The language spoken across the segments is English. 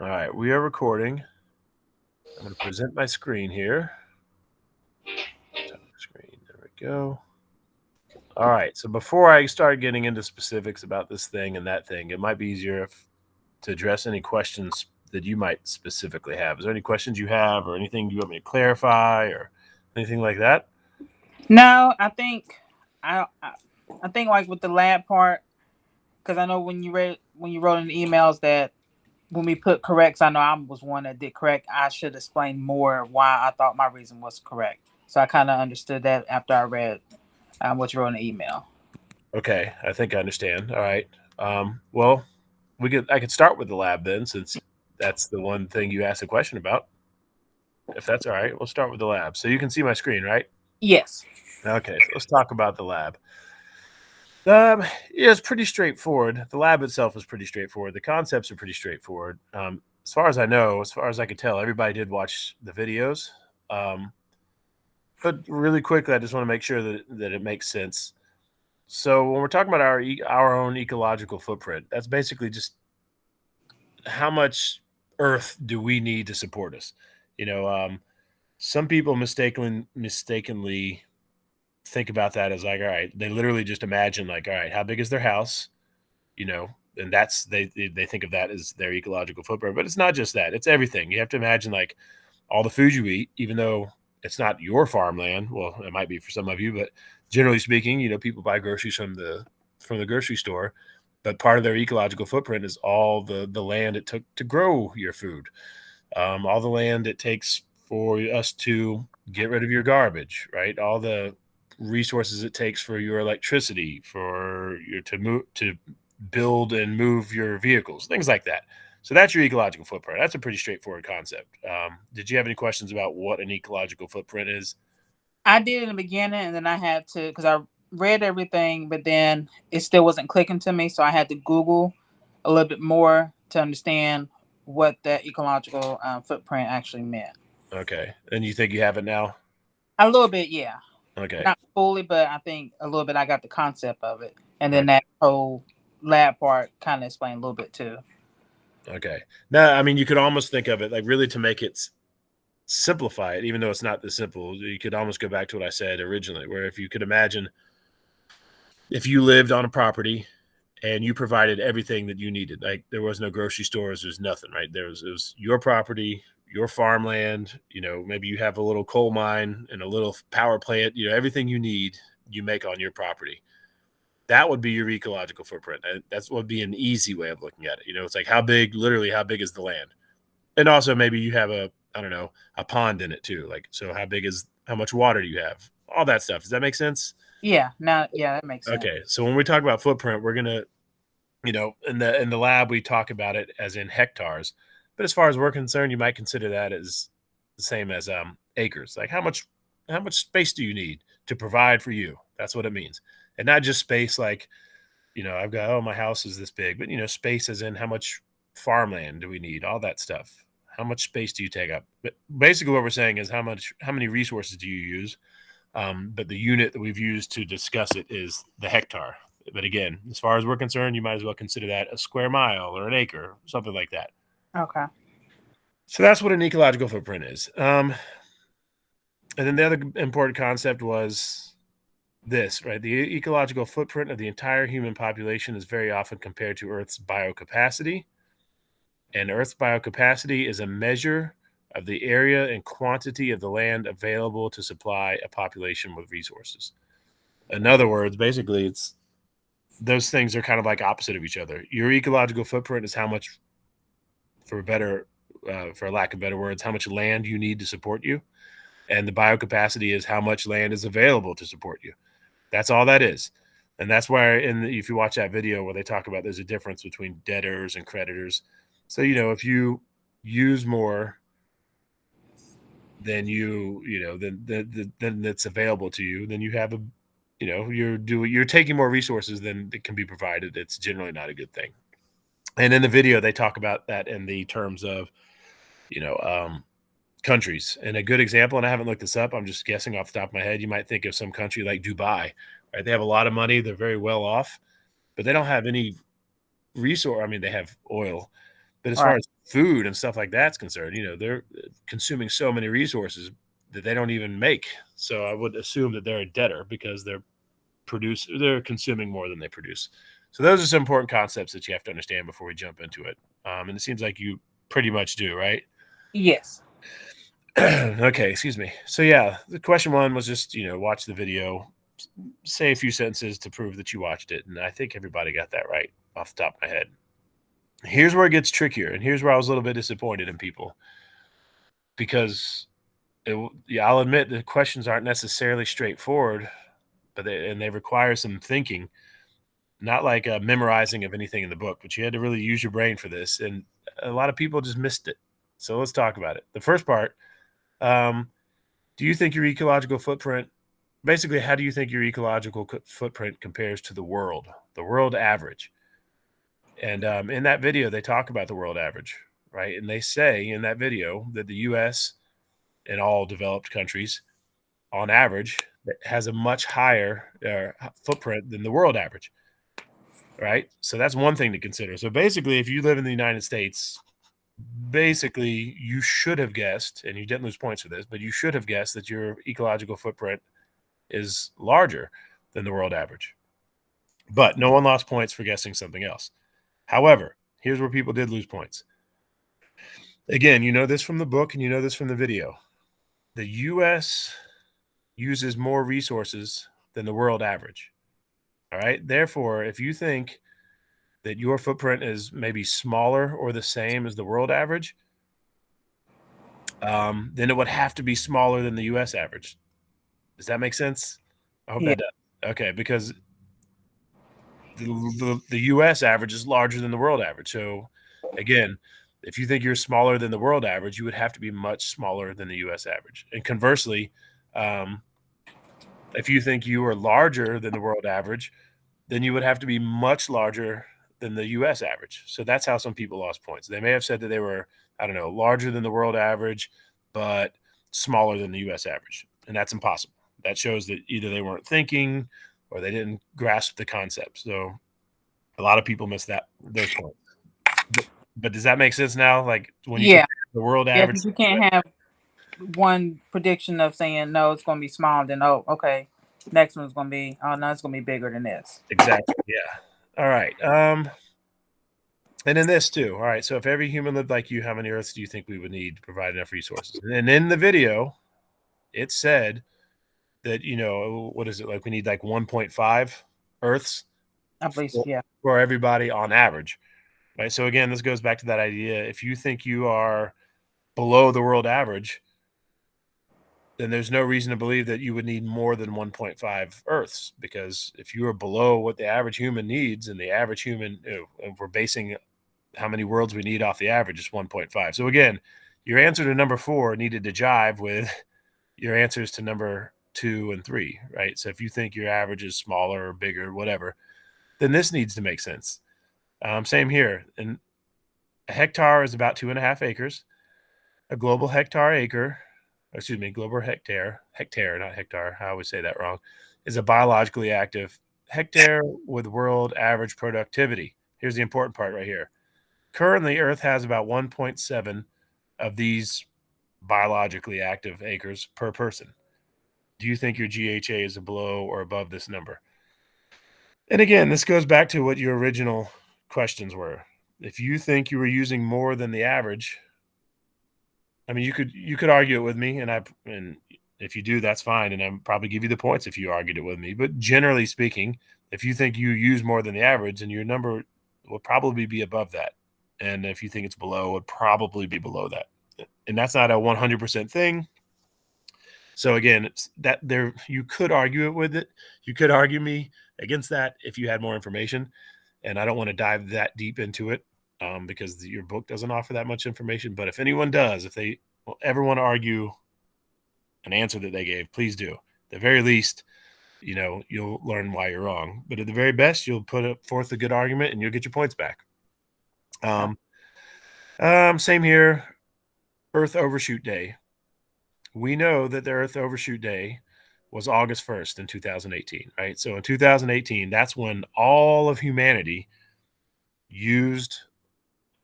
All right, we are recording. I'm going to present my screen here. Top screen, there we go. All right, so before I start getting into specifics about this thing and that thing, it might be easier to address any questions that you might specifically have. Is there any questions you have or anything you want me to clarify or anything like that? No, I think like with the lab part, because I know when you wrote in the emails that when we put corrects, I know I was one that did correct. I should explain more why I thought my reason was correct. So I kind of understood that after I read what you wrote in the email. Okay, I think I understand. All right. Well, I could start with the lab then, since that's the one thing you asked a question about. If that's all right, we'll start with the lab. So you can see my screen, right? Yes. Okay, so let's talk about the lab. Um, yeah, it's pretty straightforward. The lab itself is pretty straightforward. The concepts are pretty straightforward. As far as I know, as far as I could tell, everybody did watch the videos. Um, but really quickly, I just want to make sure that it makes sense. So when we're talking about our own ecological footprint, that's basically just how much Earth do we need to support us. You know, some people mistakenly think about that as like, all right, they literally just imagine like, all right, how big is their house? You know, and that's they think of that as their ecological footprint. But it's not just that; it's everything. You have to imagine like all the food you eat, even though it's not your farmland. Well, it might be for some of you, but generally speaking, people buy groceries from the grocery store. But part of their ecological footprint is all the land it took to grow your food, all the land it takes for us to get rid of your garbage, right? All the resources it takes for your electricity, for your to build and move your vehicles, things like that. So that's your ecological footprint. That's a pretty straightforward concept. Did you have any questions about what an ecological footprint is? I did in the beginning, and then I had to because I read everything, but then it still wasn't clicking to me, so I had to Google a little bit more to understand what that ecological footprint actually meant. Okay, and you think you have it now? A little bit, yeah. Okay, Not fully, but I think a little bit. I got the concept of it, and then okay, that whole lab part kind of explained a little bit too. okay. Now, I mean, you could almost think of it like really to make it simplify it, even though it's not this simple. You could almost go back to what I said originally, where if you could imagine if you lived on a property and you provided everything that you needed, like there was no grocery stores, there's nothing, right? It was your property, your farmland. Maybe you have a little coal mine and a little power plant. Everything you need, you make on your property. That would be your ecological footprint. And that's would be an easy way of looking at it. It's like literally, how big is the land? And also maybe you have I don't know, a pond in it too. Like, so how much water do you have? All that stuff. Does that make sense? Yeah, now yeah, that makes sense. Okay. So when we talk about footprint, we're gonna, in the lab we talk about it as in hectares. But as far as we're concerned, you might consider that as the same as acres. Like how much space do you need to provide for you? That's what it means. And not just space like, I've got, oh, my house is this big, but space as in how much farmland do we need? All that stuff. How much space do you take up? But basically, what we're saying is how many resources do you use? But the unit that we've used to discuss it is the hectare. But again, as far as we're concerned, you might as well consider that a square mile or an acre, something like that. Okay. So that's what an ecological footprint is. And then the other important concept was this, right? The ecological footprint of the entire human population is very often compared to Earth's biocapacity. And Earth's biocapacity is a measure of the area and quantity of the land available to supply a population with resources. In other words, basically, it's those things are kind of like opposite of each other. Your ecological footprint is how much, for lack of better words, how much land you need to support you, and the biocapacity is how much land is available to support you. That's all that is. And that's why if you watch that video where they talk about there's a difference between debtors and creditors. So, if you use more than than that's available to you, then you have you're taking more resources than that can be provided. It's generally not a good thing. And in the video, they talk about that in the terms of, you know, um, countries. And a good example, and I haven't looked this up, I'm just guessing off the top of my head, you might think of some country like Dubai, right? They have a lot of money, they're very well off, but they don't have any resource. I mean, they have oil, But as far Right. as food and stuff like that's concerned, they're consuming so many resources that they don't even make. So I would assume that they're a debtor because they're consuming more than they produce. So those are some important concepts that you have to understand before we jump into it. And it seems like you pretty much do, right? Yes. Okay, excuse me. So yeah, the question one was just, watch the video, say a few sentences to prove that you watched it. And I think everybody got that right off the top of my head. Here's where it gets trickier. And here's where I was a little bit disappointed in people because yeah, I'll admit the questions aren't necessarily straightforward, but they require some thinking, not like a memorizing of anything in the book, but you had to really use your brain for this. And a lot of people just missed it. So let's talk about it. The first part, um, do you think your ecological footprint, basically, how do you think your ecological footprint compares to the world average? And in that video, they talk about the world average, right? And they say in that video that the US and all developed countries, on average, has a much higher footprint than the world average, right? So that's one thing to consider. So basically, if you live in the United States, basically, you should have guessed, and you didn't lose points for this, but you should have guessed that your ecological footprint is larger than the world average. But no one lost points for guessing something else. However, here's where people did lose points. Again, you know this from the book and you know this from the video. The US uses more resources than the world average. All right. Therefore, if you think that your footprint is maybe smaller or the same as the world average, then it would have to be smaller than the US average. Does that make sense? I hope Yeah. that does. Okay, because the US average is larger than the world average. So again, if you think you're smaller than the world average, you would have to be much smaller than the US average. And conversely, um, if you think you are larger than the world average, then you would have to be much larger than the US average. So that's how some people lost points. They may have said that they were, I don't know, larger than the world average, but smaller than the US average. And that's impossible. That shows that either they weren't thinking or they didn't grasp the concept. So a lot of people miss those points. But does that make sense now? Like when you Yeah. compare the world Yeah. average, Because you can't have one prediction of saying no, it's going to be small. Then oh, okay, next one's going to be oh no, it's going to be bigger than this. exactly. Yeah. All right. And in this too. All right. So if every human lived like you, how many Earths do you think we would need to provide enough resources? And in the video, it said that what is it like? We need like 1.5 Earths I believe so, for, yeah. for everybody on average, right? So again, this goes back to that idea. If you think you are below the world average, then there's no reason to believe that you would need more than 1.5 Earths, because if you are below what the average human needs, and the average human, if we're basing how many worlds we need off the average, is 1.5. So again, your answer to number 4 needed to jive with your answers to number 2 and 3, right? So if you think your average is smaller or bigger, whatever, then this needs to make sense. Same here. And a hectare is about 2.5 acres. A global hectare, not hectare, I always say that wrong, is a biologically active hectare with world average productivity. Here's the important part right here. Currently, Earth has about 1.7 of these biologically active acres per person. Do you think your GHA is below or above this number? And again, this goes back to what your original questions were. If you think you were using more than the average, I mean, you could argue it with me, and if you do, that's fine, and I'll probably give you the points if you argued it with me. But generally speaking, if you think you use more than the average, then your number will probably be above that, and if you think it's below, it would probably be below that. And that's not a 100% thing. So again, it's that there you could argue it with it. You could argue me against that if you had more information, and I don't want to dive that deep into it because your book doesn't offer that much information. But if anyone does, if they ever want to argue an answer that they gave, please do. At the very least, you'll learn why you're wrong. But at the very best, you'll put forth a good argument and you'll get your points back. Same here. Earth Overshoot Day. We know that the Earth Overshoot Day was August 1st in 2018, right? So in 2018, that's when all of humanity used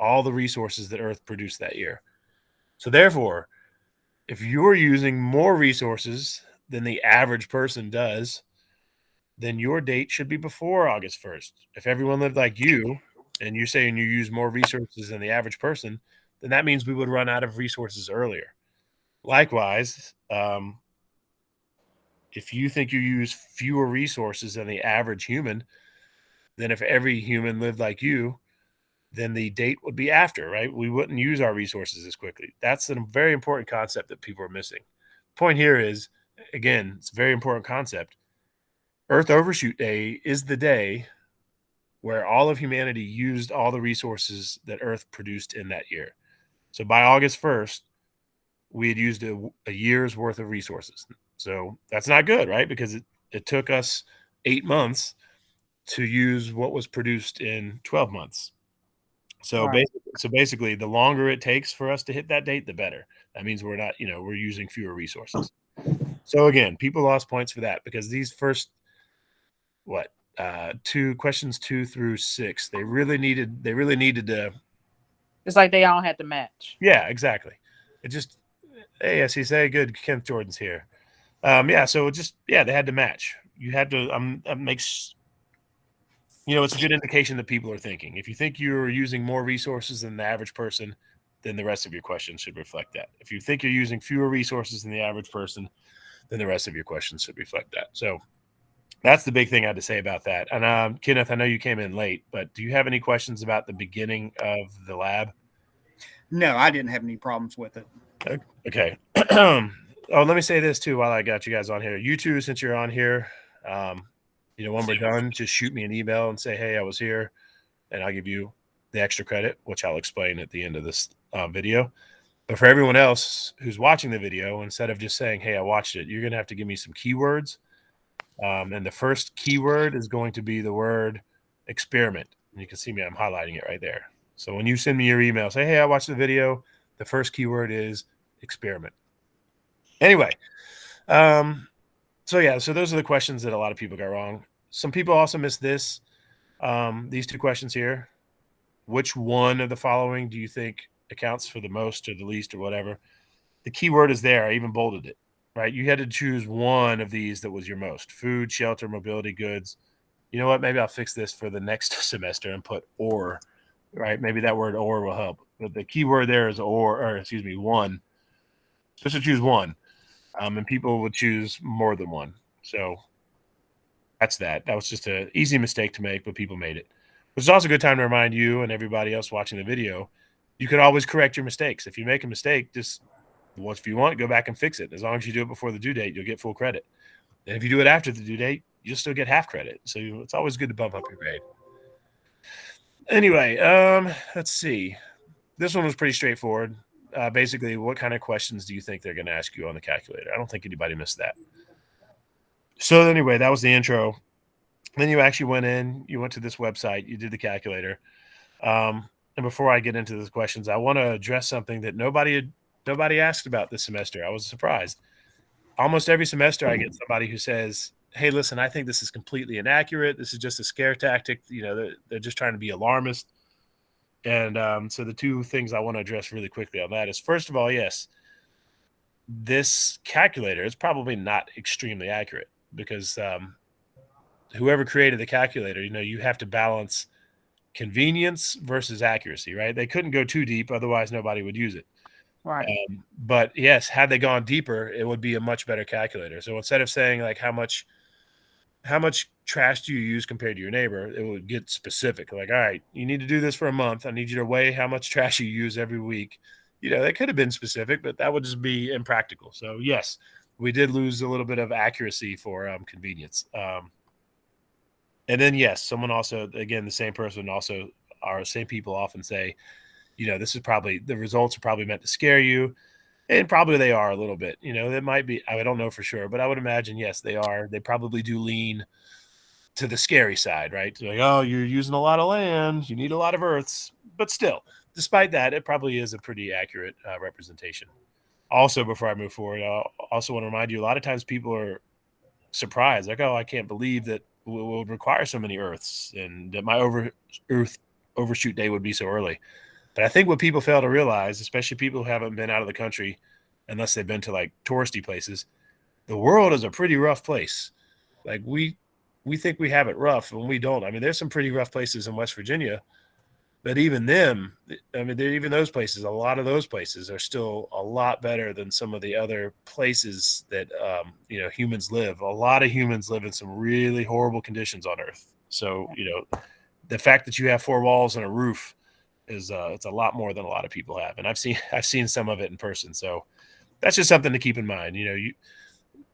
all the resources that Earth produced that year. So therefore, if you're using more resources than the average person does, then your date should be before August 1st. If everyone lived like you, and you're saying you use more resources than the average person, then that means we would run out of resources earlier. Likewise, if you think you use fewer resources than the average human, then if every human lived like you, then the date would be after, right? We wouldn't use our resources as quickly. That's a very important concept that people are missing. Point here is, again, it's a very important concept. Earth Overshoot Day is the day where all of humanity used all the resources that Earth produced in that year. So by August 1st, we had used a year's worth of resources. So that's not good, right? Because it took us 8 months to use what was produced in 12 months. So Right. basically, the longer it takes for us to hit that date, the better. That means we're not, we're using fewer resources. So again, people lost points for that because these first two questions 2 through 6, they really needed to. It's like they all had to match. Yeah, exactly. It just, hey, as he say, good. Kenneth Jordan's here. Yeah, so they had to match. You had to. That makes it's a good indication that people are thinking. If you think you're using more resources than the average person, then the rest of your questions should reflect that. If you think you're using fewer resources than the average person, then the rest of your questions should reflect that. So that's the big thing I had to say about that. And Kenneth, I know you came in late, but do you have any questions about the beginning of the lab? No, I didn't have any problems with it. Okay. Oh, let me say this too while I got you guys on here. You two, since you're on here, when we're done, just shoot me an email and say, hey, I was here, and I'll give you the extra credit, which I'll explain at the end of this video. But for everyone else who's watching the video, instead of just saying, hey, I watched it, you're going to have to give me some keywords. And the first keyword is going to be the word experiment. And you can see me, I'm highlighting it right there. So when you send me your email, say, hey, I watched the video, the first keyword is experiment. Anyway, so those are the questions that a lot of people got wrong. Some people also missed this. These two questions here. Which one of the following do you think accounts for the most or the least or whatever? The keyword is there. I even bolded it, right? You had to choose one of these that was your most: food, shelter, mobility, goods. You know what? Maybe I'll fix this for the next semester and put or, right? Maybe that word or will help. But the keyword there is one. Just to choose one. And people would choose more than one. So that's that. That was just an easy mistake to make, but people made it. Which is also a good time to remind you and everybody else watching the video, you can always correct your mistakes. If you make a mistake, just once, if you want, go back and fix it. As long as you do it before the due date, you'll get full credit. And if you do it after the due date, you'll still get half credit. So it's always good to bump up your grade. Anyway, let's see. This one was pretty straightforward. Basically, what kind of questions do you think they're going to ask you on the calculator? I don't think anybody missed that. So anyway, that was the intro. Then you actually went to this website, you did the calculator. And before I get into the questions, I want to address something that nobody asked about this semester. I was surprised. Almost every semester I get somebody who says, hey, listen, I think this is completely inaccurate. This is just a scare tactic. They're just trying to be alarmist. And so the two things I want to address really quickly on that is, first of all, yes, this calculator is probably not extremely accurate because whoever created the calculator, you have to balance convenience versus accuracy, right? They couldn't go too deep, otherwise nobody would use it. Right. But yes, had they gone deeper, it would be a much better calculator. So instead of saying like how much trash do you use compared to your neighbor, it would get specific. Like, all right, you need to do this for a month. I need you to weigh how much trash you use every week. That could have been specific, but that would just be impractical. So yes, we did lose a little bit of accuracy for convenience. And then yes, someone also, again, the same person also, our same people often say, this is probably, the results are probably meant to scare you. And probably they are a little bit, that might be, I don't know for sure, but I would imagine, yes, they are. They probably do lean to the scary side, right? So like, oh, you're using a lot of land, you need a lot of earths, but still, despite that, it probably is a pretty accurate representation. Also, before I move forward, I also want to remind you, a lot of times people are surprised, like, oh, I can't believe that we'll require so many earths and that my overshoot day would be so early. But I think what people fail to realize, especially people who haven't been out of the country, unless they've been to like touristy places, the world is a pretty rough place. Like we think we have it rough when we don't. I mean, there's some pretty rough places in West Virginia, but even them, I mean, even those places, a lot of those places are still a lot better than some of the other places that humans live. A lot of humans live in some really horrible conditions on Earth. So the fact that you have four walls and a roof is it's a lot more than a lot of people have, and I've seen some of it in person. So that's just something to keep in mind.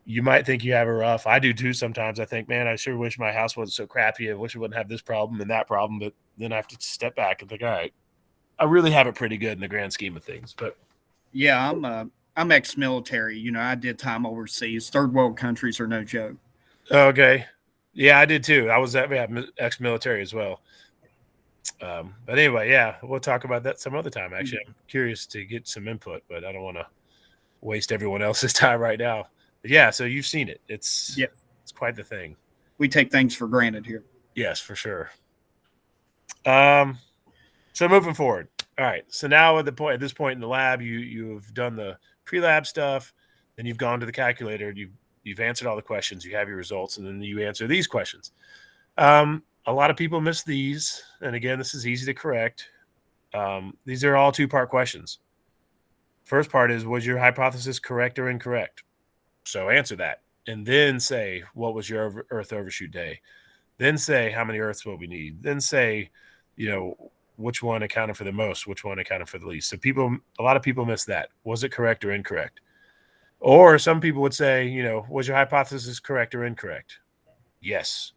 You might think you have it rough. I do too sometimes. I think, man, I sure wish my house wasn't so crappy. I wish I wouldn't have this problem and that problem. But then I have to step back and think, all right, I really have it pretty good in the grand scheme of things. But Yeah, I'm ex-military. I did time overseas. Third world countries are no joke. okay, yeah, I did too. I was ex-military as well. But anyway, yeah, we'll talk about that some other time. Actually, I'm curious to get some input, but I don't want to waste everyone else's time right now. But yeah, so you've seen it. It's quite the thing. We take things for granted here. Yes, for sure. So moving forward. All right. So now at this point in the lab, you've done the pre-lab stuff, then you've gone to the calculator, you've answered all the questions, you have your results, and then you answer these questions. A lot of people miss these, and again, this is easy to correct. These are all two-part questions. First part is, was your hypothesis correct or incorrect? So answer that, and then say, what was your Earth overshoot day? Then say, how many Earths will we need? Then say, which one accounted for the most, which one accounted for the least. So a lot of people miss that. Was it correct or incorrect? Or some people would say, was your hypothesis correct or incorrect? Yes.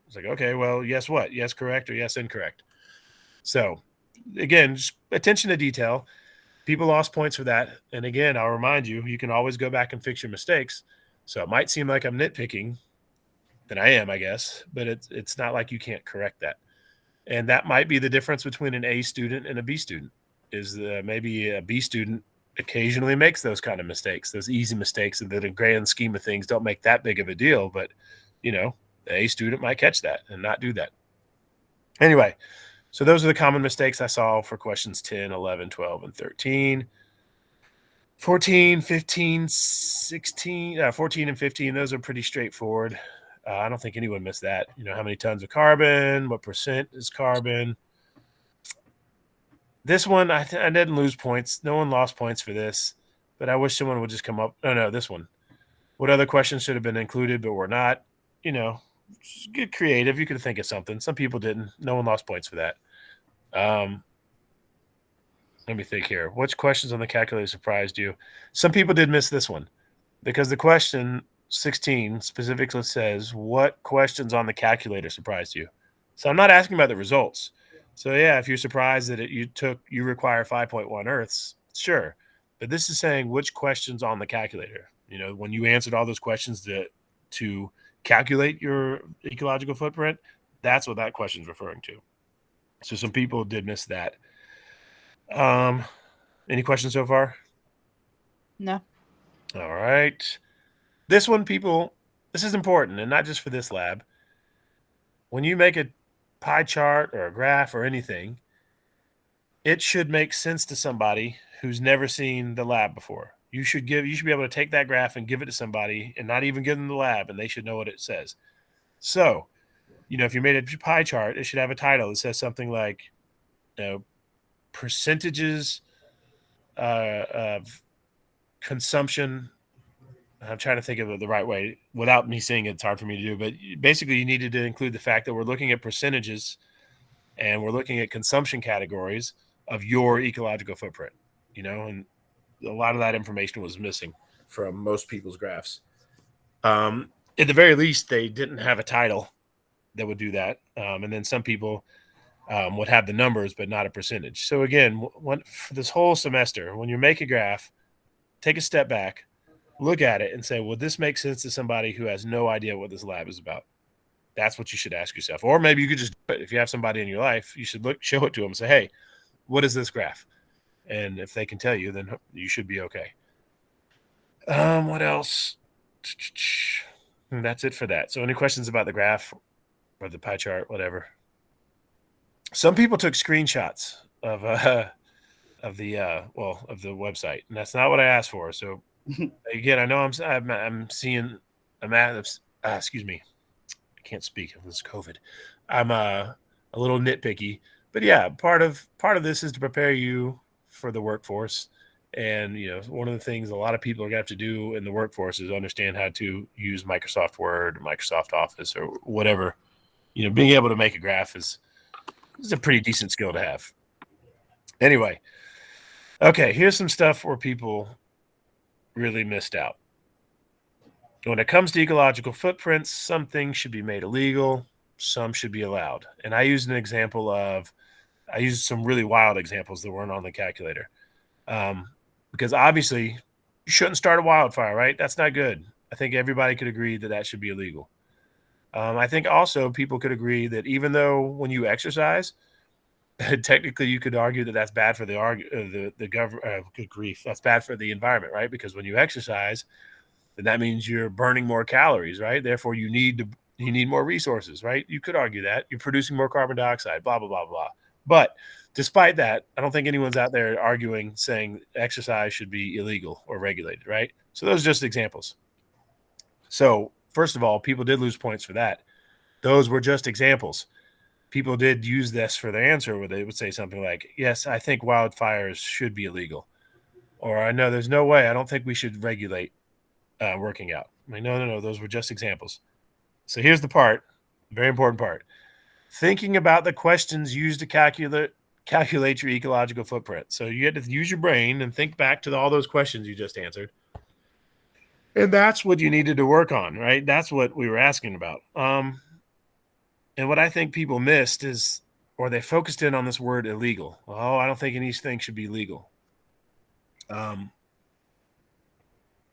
It's like, okay, well, yes, what? Yes, correct, or yes, incorrect. So again, just attention to detail. People lost points for that. And again, I'll remind you, you can always go back and fix your mistakes. So it might seem like I'm nitpicking, and I am, I guess, but it's not like you can't correct that. And that might be the difference between an A student and a B student, is maybe a B student occasionally makes those kind of mistakes, those easy mistakes that in the grand scheme of things don't make that big of a deal. But, the A student might catch that and not do that. Anyway, so those are the common mistakes I saw for questions 10, 11, 12, and 13. 14, 15, 16, 14 and 15, those are pretty straightforward. I don't think anyone missed that. How many tons of carbon, what percent is carbon? This one, I didn't lose points. No one lost points for this, but I wish someone would just come up. No, this one. What other questions should have been included but were not? Just get creative. You could think of something. Some people didn't. No one lost points for that. Let me think here. Which questions on the calculator surprised you? Some people did miss this one because the question 16 specifically says, what questions on the calculator surprised you? So I'm not asking about the results. So yeah, if you're surprised that you require 5.1 Earths, sure. But this is saying which questions on the calculator. When you answered all those questions to calculate your ecological footprint, that's what that question is referring to. So some people did miss that. Any questions so far? No. All right. This one, this is important, and not just for this lab. When you make a pie chart or a graph or anything, it should make sense to somebody who's never seen the lab before. You should be able to take that graph and give it to somebody and not even give them the lab, and they should know what it says. So, if you made a pie chart, it should have a title that says something like, percentages of consumption. I'm trying to think of it the right way without me saying it. It's hard for me to do, but basically you needed to include the fact that we're looking at percentages and we're looking at consumption categories of your ecological footprint, and a lot of that information was missing from most people's graphs. At the very least, they didn't have a title that would do that. And then some people would have the numbers, but not a percentage. So again, for this whole semester, when you make a graph, take a step back, look at it and say, well, this makes sense to somebody who has no idea what this lab is about. That's what you should ask yourself. Or maybe you could just do it. If you have somebody in your life, you should show it to them and say, hey, what is this graph? And if they can tell you, then you should be okay. What else? That's it for that. So any questions about the graph or the pie chart, whatever? Some people took screenshots of of the website, and that's not what I asked for. So again, I know I'm seeing excuse me, I can't speak. This is COVID. I'm a little nitpicky, but yeah, part of this is to prepare you for the workforce. And one of the things a lot of people are going to have to do in the workforce is understand how to use Microsoft Word or Microsoft Office or whatever. Being able to make a graph is a pretty decent skill to have. Anyway, okay, here's some stuff where people really missed out. When it comes to ecological footprints, some things should be made illegal, some should be allowed. And I used some really wild examples that weren't on the calculator. Because obviously you shouldn't start a wildfire, right? That's not good. I think everybody could agree that should be illegal. I think also people could agree that even though when you exercise, technically you could argue that that's bad for good grief, that's bad for the environment, right? Because when you exercise, then that means you're burning more calories, right? Therefore, you need more resources, right? You could argue that you're producing more carbon dioxide, blah blah blah blah. But despite that, I don't think anyone's out there saying exercise should be illegal or regulated, right? So those are just examples. So first of all, people did lose points for that. Those were just examples. People did use this for their answer where they would say something like, yes, I think wildfires should be illegal. Or I know there's no way, I don't think we should regulate working out. No, those were just examples. So here's the part, very important part. Thinking about the questions used to calculate your ecological footprint. So you had to use your brain and think back to all those questions you just answered. And that's what you needed to work on, right? That's what we were asking about. And what I think people missed is, or they focused in on this word illegal. Oh, I don't think anything should be legal. And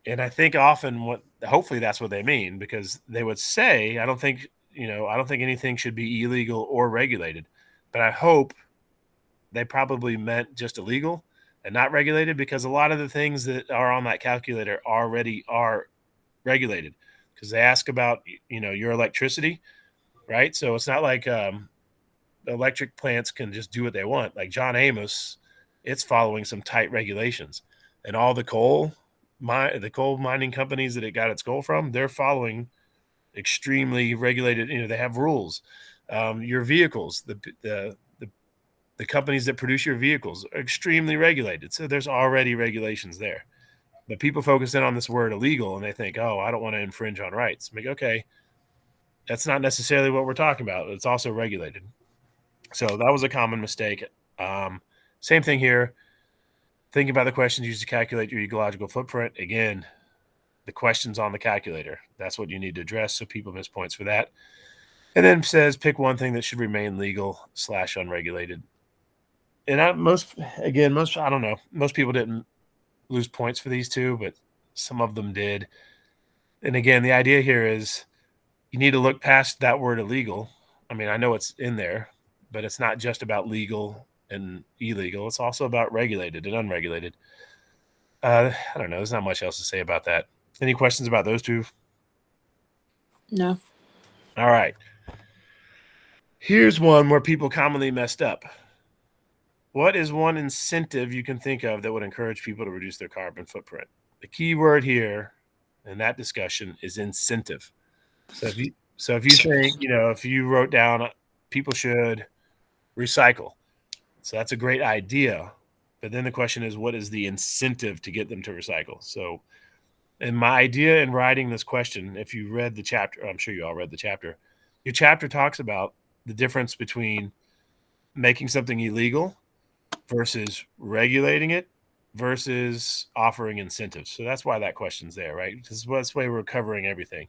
I think often hopefully that's what they mean, because they would say, I don't think anything should be illegal or regulated. But I hope they probably meant just illegal and not regulated, because a lot of the things that are on that calculator already are regulated, because they ask about, your electricity, right? So it's not like electric plants can just do what they want. Like John Amos, it's following some tight regulations, and all the coal mining companies that it got its coal from, they're following extremely regulated. They have rules. Your vehicles, the companies that produce your vehicles are extremely regulated. So there's already regulations there. But people focus in on this word illegal and they think, oh, I don't want to infringe on rights. I'm like, okay, that's not necessarily what we're talking about. It's also regulated. So that was a common mistake. Same thing here. Thinking about the questions used to calculate your ecological footprint. Again, the questions on the calculator. That's what you need to address. So people miss points for that. And then says pick one thing that should remain legal / unregulated. And most I don't know. Most people didn't lose points for these two, but some of them did. And again, the idea here is you need to look past that word illegal. I mean, I know it's in there, but it's not just about legal and illegal. It's also about regulated and unregulated. I don't know. There's not much else to say about that. Any questions about those two? No. All right. Here's one where people commonly messed up. What is one incentive you can think of that would encourage people to reduce their carbon footprint? The key word here in that discussion is incentive. So if you think, if you wrote down people should recycle, so that's a great idea. But then the question is, what is the incentive to get them to recycle? So, and my idea in writing this question, if you read the chapter, I'm sure you all read the chapter, your chapter talks about the difference between making something illegal versus regulating it versus offering incentives. So that's why that question's there, right? That's the way we're covering everything.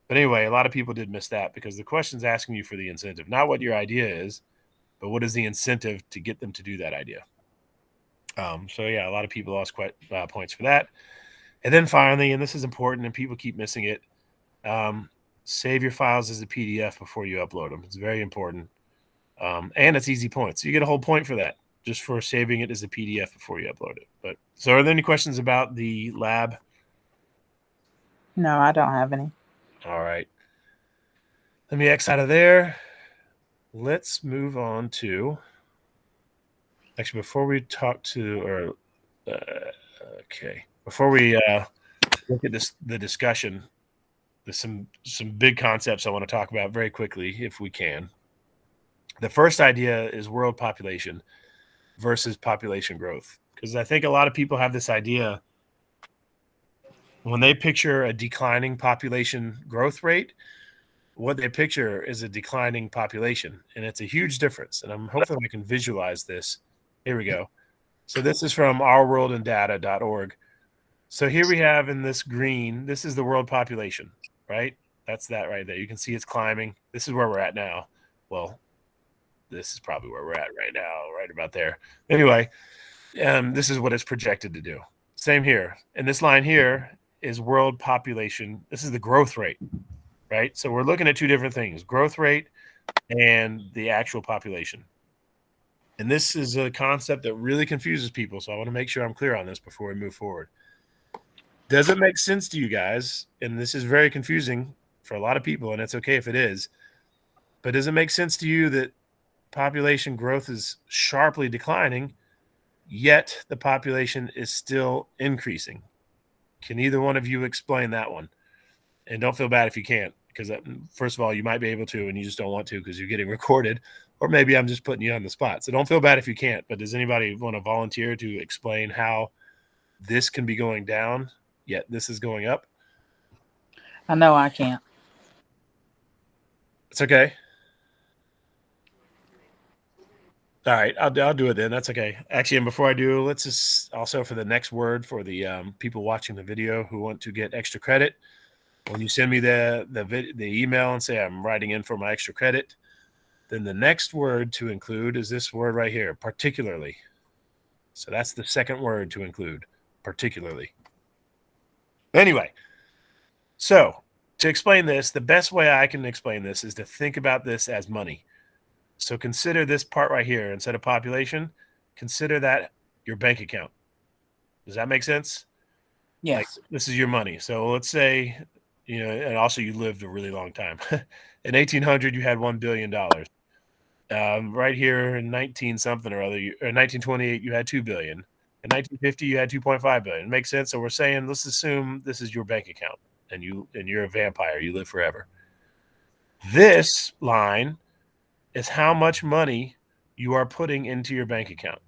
But anyway, a lot of people did miss that because the question's asking you for the incentive, not what your idea is, but what is the incentive to get them to do that idea? So yeah, a lot of people lost points for that. And then finally, and this is important and people keep missing it, save your files as a PDF before you upload them. It's very important. And it's easy points. So you get a whole point for that, just for saving it as a PDF before you upload it. But so are there any questions about the lab? No, I don't have any. All right. Let me X out of there. Let's move on to actually, before we talk to, or okay, before we look at the discussion, there's some big concepts I want to talk about very quickly, if we can. The first idea is world population versus population growth, because I think a lot of people have this idea when they picture a declining population growth rate. What they picture is a declining population, and it's a huge difference. And I'm hoping I can visualize this. Here we go. So this is from ourworldanddata.org. So here we have in this green, this is the world population, right? That's that right there. You can see it's climbing. This is where we're at now. Well, this is probably where we're at right now, right about there. Anyway, this is what it's projected to do. Same here. And this line here is world population. This is the growth rate, right? So we're looking at two different things, growth rate and the actual population. And this is a concept that really confuses people. So I want to make sure I'm clear on this before we move forward. Does it make sense to you guys? And this is very confusing for a lot of people, and it's okay if it is. But does it make sense to you that population growth is sharply declining, yet the population is still increasing? Can either one of you explain that one? And don't feel bad if you can't, because first of all, you might be able to, and you just don't want to because you're getting recorded, or maybe I'm just putting you on the spot. So don't feel bad if you can't. But does anybody want to volunteer to explain how this can be going down, yet this is going up? I know I can't. It's okay. All right, I'll do it then. That's okay. Actually, and before I do, let's just also for the next word for the people watching the video who want to get extra credit. When you send me the email and say I'm writing in for my extra credit, then the next word to include is this word right here, particularly. So that's the second word to include, particularly. Anyway, so to explain this, the best way I can explain this is to think about this as money. So consider this part right here. Instead of population, consider that your bank account. Does that make sense? Yes. Like, this is your money. So let's say, and also you lived a really long time. In 1800, you had $1 billion. Right here in 19 something or other, or 1928, you had 2 billion. In 1950, you had 2.5 billion. It makes sense. So we're saying, let's assume this is your bank account, and you're a vampire. You live forever. This line is how much money you are putting into your bank account.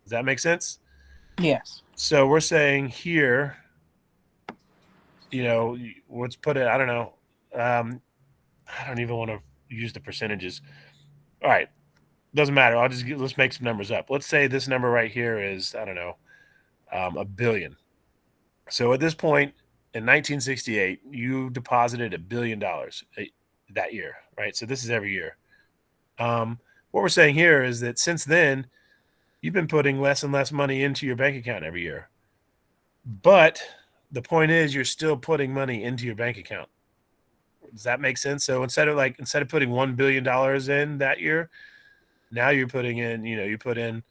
Does that make sense? Yes. So we're saying here, let's put it, I don't know. I don't even want to use the percentages. All right. Doesn't matter. Let's make some numbers up. Let's say this number right here is, I don't know, $1 billion. So at this point in 1968, you deposited $1 billion that year, right? So this is every year. What we're saying here is that since then, you've been putting less and less money into your bank account every year. But the point is, you're still putting money into your bank account. Does that make sense? So instead of putting $1 billion in that year, now you're putting in, you put in,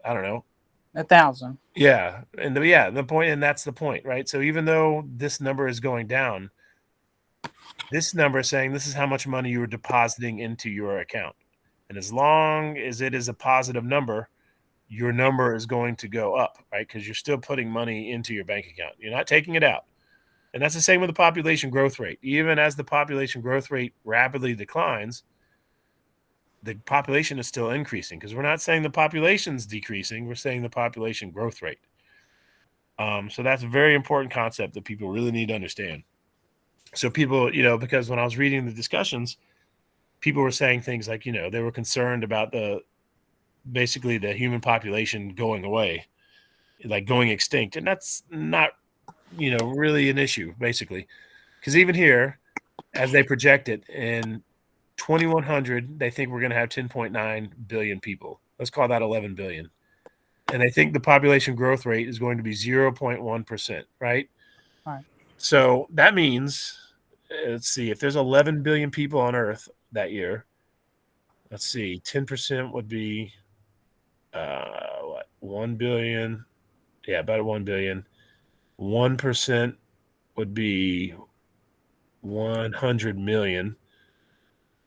I don't know, 1,000. Yeah. The point, and that's the point, right? So even though this number is going down, this number is saying this is how much money you were depositing into your account. And as long as it is a positive number, your number is going to go up, right? Because you're still putting money into your bank account. You're not taking it out. And that's the same with the population growth rate. Even as the population growth rate rapidly declines, the population is still increasing, because we're not saying the population's decreasing. We're saying the population growth rate. So that's a very important concept that people really need to understand. So people, because when I was reading the discussions, people were saying things like, they were concerned about basically the human population going away, like going extinct. And that's not, really an issue, basically. Because even here, as they project it in 2100, they think we're going to have 10.9 billion people. Let's call that 11 billion. And they think the population growth rate is going to be 0.1%, right? Right. So that means, let's see, if there's 11 billion people on Earth that year, let's see, 10% would be 1 billion. Yeah, about 1 billion. 1% would be 100 million.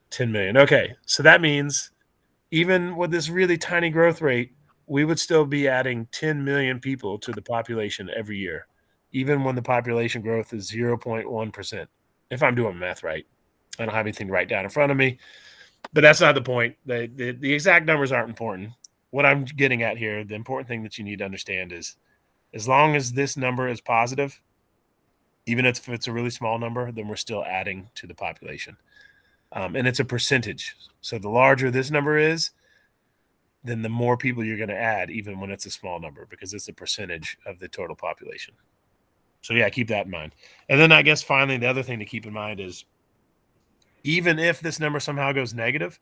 10 million. Okay, so that means even with this really tiny growth rate, we would still be adding 10 million people to the population every year, even when the population growth is 0.1%. If I'm doing math right, I don't have anything to write down in front of me, but that's not the point. The exact numbers aren't important. What I'm getting at here, the important thing that you need to understand is, as long as this number is positive, even if it's a really small number, then we're still adding to the population. And it's a percentage. So the larger this number is, then the more people you're going to add, even when it's a small number, because it's a percentage of the total population. So yeah, keep that in mind. And then I guess finally, the other thing to keep in mind is, even if this number somehow goes negative,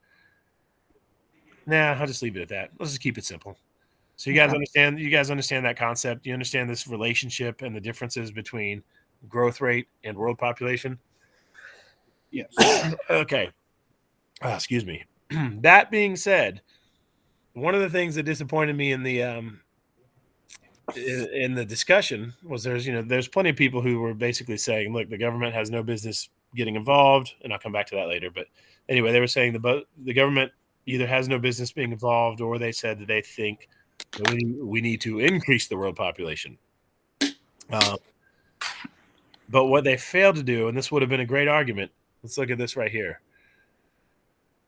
I'll just leave it at that. Let's just keep it simple. So you guys understand that concept. You understand this relationship and the differences between growth rate and world population. Yes. Okay. Excuse me. That being said, one of the things that disappointed me in the discussion was there's plenty of people who were basically saying, look, the government has no business getting involved, and I'll come back to that later. But anyway, they were saying the government either has no business being involved, or they said that they think that we need to increase the world population. But what they failed to do, and this would have been a great argument, let's look at this right here.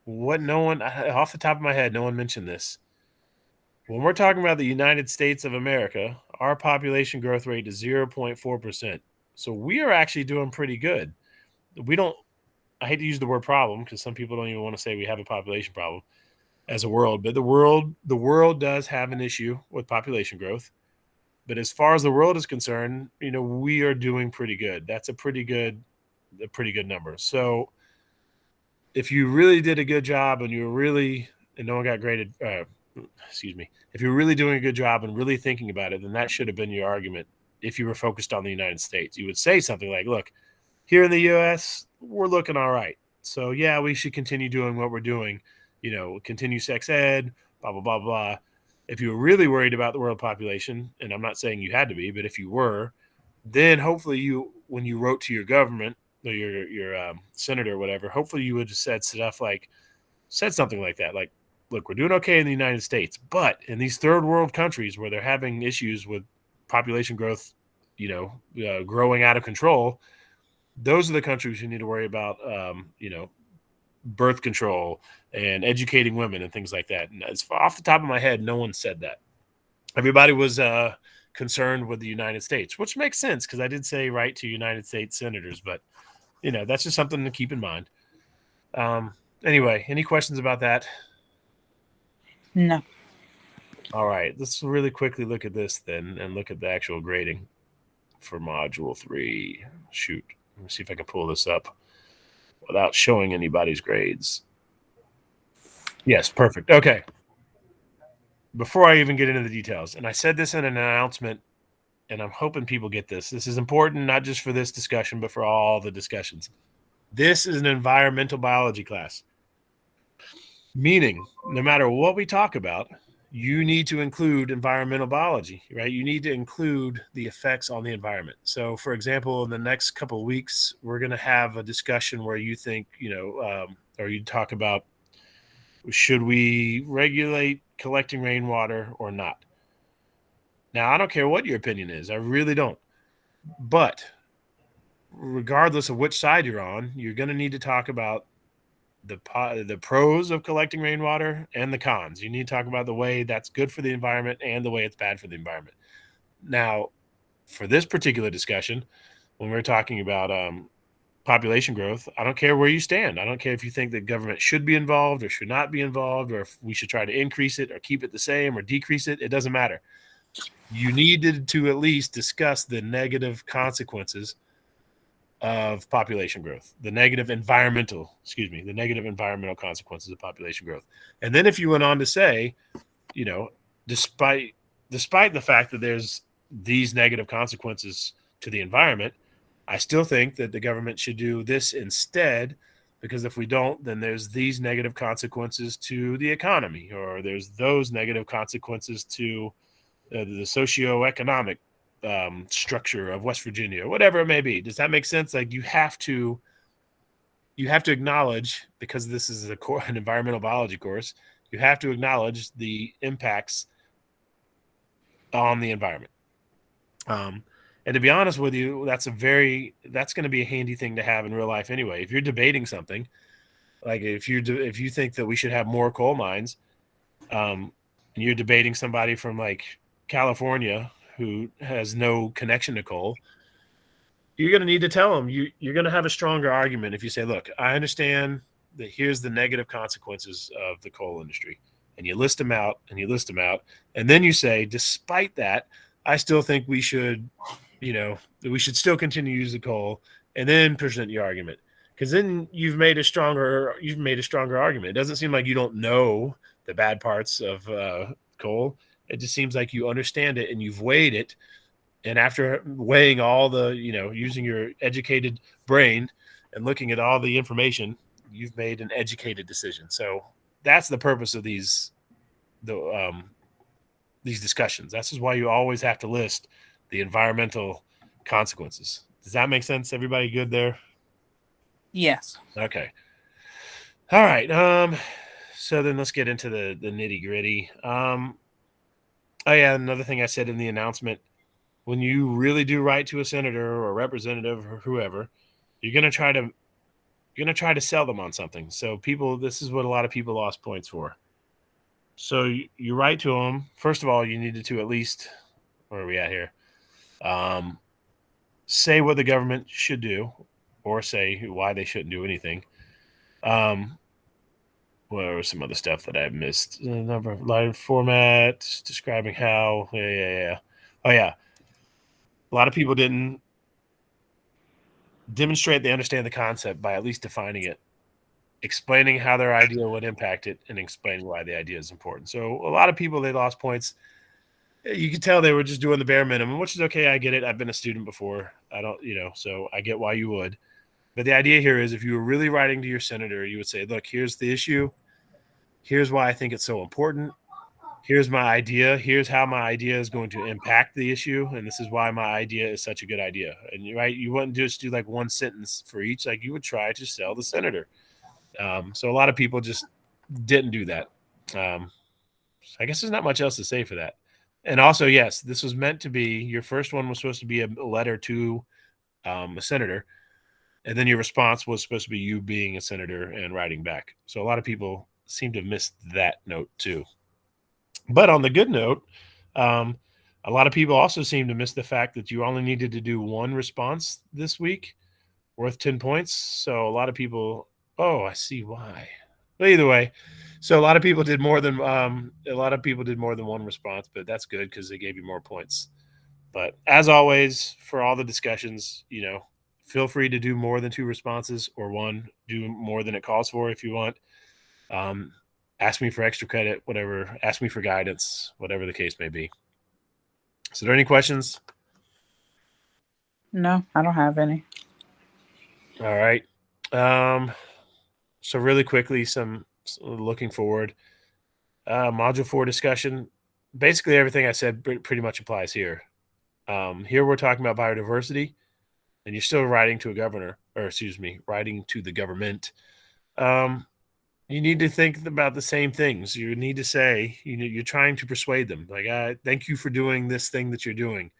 What no one, off the top of my head, no one mentioned this. When we're talking about the United States of America, our population growth rate is 0.4%. So we are actually doing pretty good. I hate to use the word problem because some people don't even want to say we have a population problem as a world, but the world does have an issue with population growth. But as far as the world is concerned, we are doing pretty good. That's a pretty good number. So if you really did a good job and no one got graded, if you're really doing a good job and really thinking about it, then that should have been your argument. If you were focused on the United States, you would say something like, look, here in the US, we're looking all right. So yeah, we should continue doing what we're doing, continue sex ed, blah, blah, blah, blah. If you were really worried about the world population, and I'm not saying you had to be, but if you were, then hopefully when you wrote to your government or your senator or whatever, hopefully you would have said something like that. Like, look, we're doing okay in the United States, but in these third world countries where they're having issues with population growth, growing out of control, those are the countries you need to worry about, birth control and educating women and things like that. And as off the top of my head, no one said that. Everybody was concerned with the United States, which makes sense because I did say write to United States senators, but that's just something to keep in mind. Anyway, any questions about that? No. All right, let's really quickly look at this then and look at the actual grading for Module 3. Shoot, let me see if I can pull this up without showing anybody's grades. Yes, perfect. Okay. Before I even get into the details, and I said this in an announcement, and I'm hoping people get this. This is important, not just for this discussion, but for all the discussions. This is an environmental biology class, meaning no matter what we talk about, you need to include environmental biology, right? You need to include the effects on the environment. So, for example, in the next couple of weeks, we're going to have a discussion where you think, or you talk about, should we regulate collecting rainwater or not? Now, I don't care what your opinion is. I really don't. But regardless of which side you're on, you're going to need to talk about the pros of collecting rainwater and the cons. You need to talk about the way that's good for the environment and the way it's bad for the environment. Now, for this particular discussion, when we're talking about population growth, I don't care where you stand. I don't care if you think that government should be involved or should not be involved, or if we should try to increase it or keep it the same or decrease it. It doesn't matter. You needed to at least discuss the negative consequences of population growth, the negative environmental consequences of population growth. And then if you went on to say, despite the fact that there's these negative consequences to the environment, I still think that the government should do this instead, because if we don't, then there's these negative consequences to the economy, or there's those negative consequences to the socioeconomic structure of West Virginia, or whatever it may be. Does that make sense? Like you have to acknowledge, because this is an environmental biology course, you have to acknowledge the impacts on the environment. And to be honest with you, that's going to be a handy thing to have in real life anyway. If you're debating something, like if you think that we should have more coal mines, and you're debating somebody from like California who has no connection to coal, you're going to need to tell them you're going to have a stronger argument if you say, look, I understand that here's the negative consequences of the coal industry. And you list them out and you list them out. And then you say, despite that, I still think we should, that we should still continue to use the coal, and then present your argument. Because then you've made a stronger argument. It doesn't seem like you don't know the bad parts of coal. It just seems like you understand it and you've weighed it. And after weighing all the, using your educated brain and looking at all the information, you've made an educated decision. So that's the purpose of these discussions. This is why you always have to list the environmental consequences. Does that make sense? Everybody good there? Yes. Okay. All right. So then let's get into the nitty gritty. Oh yeah, another thing I said in the announcement: when you really do write to a senator or a representative or whoever, you're gonna try to sell them on something. So this is what a lot of people lost points for. So you write to them. First of all, you needed to at least, where are we at here? Say what the government should do, or say why they shouldn't do anything. What was some other stuff that I missed? Number of line format, describing how. Yeah. Oh yeah. A lot of people didn't demonstrate they understand the concept by at least defining it, explaining how their idea would impact it, and explaining why the idea is important. So a lot of people, they lost points. You could tell they were just doing the bare minimum, which is okay. I get it. I've been a student before. I don't, so I get why you would. But the idea here is if you were really writing to your senator, you would say, look, here's the issue. Here's why I think it's so important. Here's my idea. Here's how my idea is going to impact the issue. And this is why my idea is such a good idea. And you wouldn't just do like one sentence for each. Like you would try to sell the senator. So a lot of people just didn't do that. I guess there's not much else to say for that. And also, yes, this was meant to be, your first one was supposed to be a letter to a senator. And then your response was supposed to be you being a senator and writing back. So a lot of people seem to have missed that note too. But on the good note, a lot of people also seem to miss the fact that you only needed to do one response this week worth 10 points. So a lot of people, I see why. But either way, so a lot of people did more than one response, but that's good because they gave you more points. But as always, for all the discussions, feel free to do more than two responses or one. Do more than it calls for if you want. Ask me for extra credit, whatever. Ask me for guidance, whatever the case may be. So, are there any questions? No, I don't have any. All right. So really quickly, some looking forward. Module 4 discussion. Basically, everything I said pretty much applies here. Here we're talking about biodiversity, and you're still writing to writing to the government. You need to think about the same things. You need to say, you're trying to persuade them. Like, thank you for doing this thing that you're doing.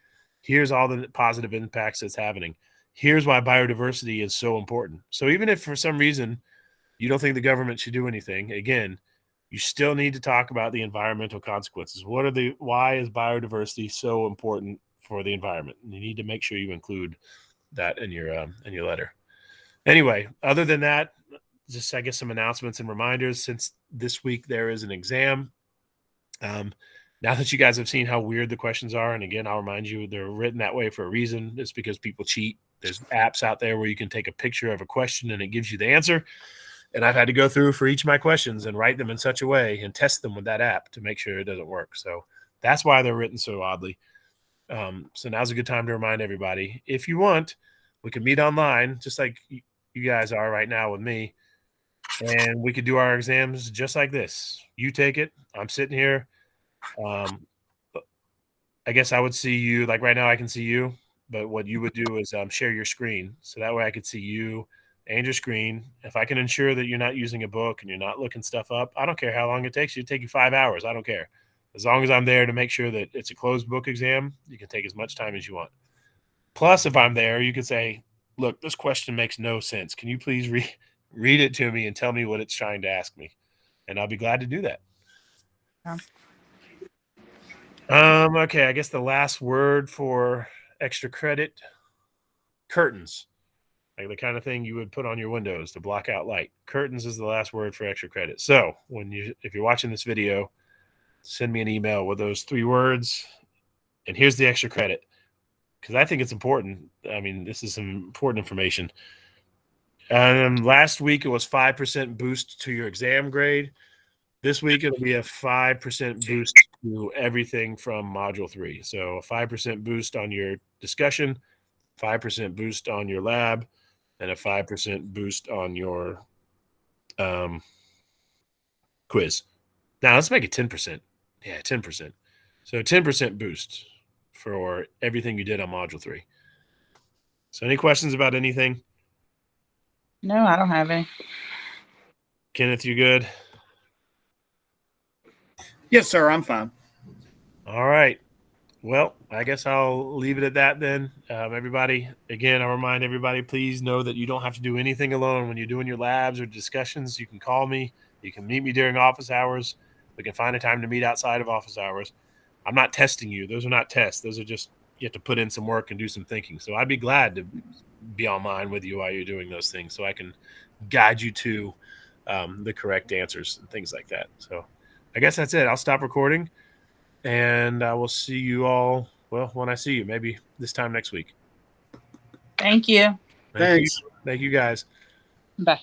Here's all the positive impacts that's happening. Here's why biodiversity is so important. So even if for some reason you don't think the government should do anything, again, you still need to talk about the environmental consequences. Why is biodiversity so important for the environment? And you need to make sure you include that in your letter. Anyway, other than that, just I guess some announcements and reminders. Since this week there is an exam. Now that you guys have seen how weird the questions are, and again, I'll remind you, they're written that way for a reason. It's because people cheat. There's apps out there where you can take a picture of a question and it gives you the answer. And I've had to go through for each of my questions and write them in such a way and test them with that app to make sure it doesn't work. So that's why they're written so oddly. So now's a good time to remind everybody, if you want, we can meet online, just like you guys are right now with me. And we could do our exams just like this. You take it. I'm sitting here. I guess I would see you, like right now I can see you, but what you would do is share your screen. So that way I could see you and your screen. If I can ensure that you're not using a book and you're not looking stuff up, I don't care how long it takes you. It'll take you 5 hours. I don't care. As long as I'm there to make sure that it's a closed book exam, you can take as much time as you want. Plus, if I'm there, you can say, look, this question makes no sense. Can you please read it to me and tell me what it's trying to ask me? And I'll be glad to do that. Okay, I guess the last word for extra credit, curtains. Like the kind of thing you would put on your windows to block out light. Curtains is the last word for extra credit. So if you're watching this video, send me an email with those 3 words. And here's the extra credit, because I think it's important. I mean, this is some important information. Last week, it was 5% boost to your exam grade. This week, it'll be a 5% boost to everything from Module 3. So a 5% boost on your discussion, 5% boost on your lab, and a 5% boost on your quiz. Now, let's make it 10%. Yeah, 10%. So 10% boost for everything you did on Module 3. So any questions about anything? No, I don't have any. Kenneth, you good? Yes, sir. I'm fine. All right. Well, I guess I'll leave it at that then. Everybody, again, I'll remind everybody, please know that you don't have to do anything alone when you're doing your labs or discussions. You can call me. You can meet me during office hours. We can find a time to meet outside of office hours. I'm not testing you. Those are not tests. Those are just, you have to put in some work and do some thinking. So I'd be glad to be online with you while you're doing those things so I can guide you to the correct answers and things like that. So I guess that's it. I'll stop recording. And I will see you all, well, when I see you, maybe this time next week. Thank you. Thanks. Thank you guys. Bye.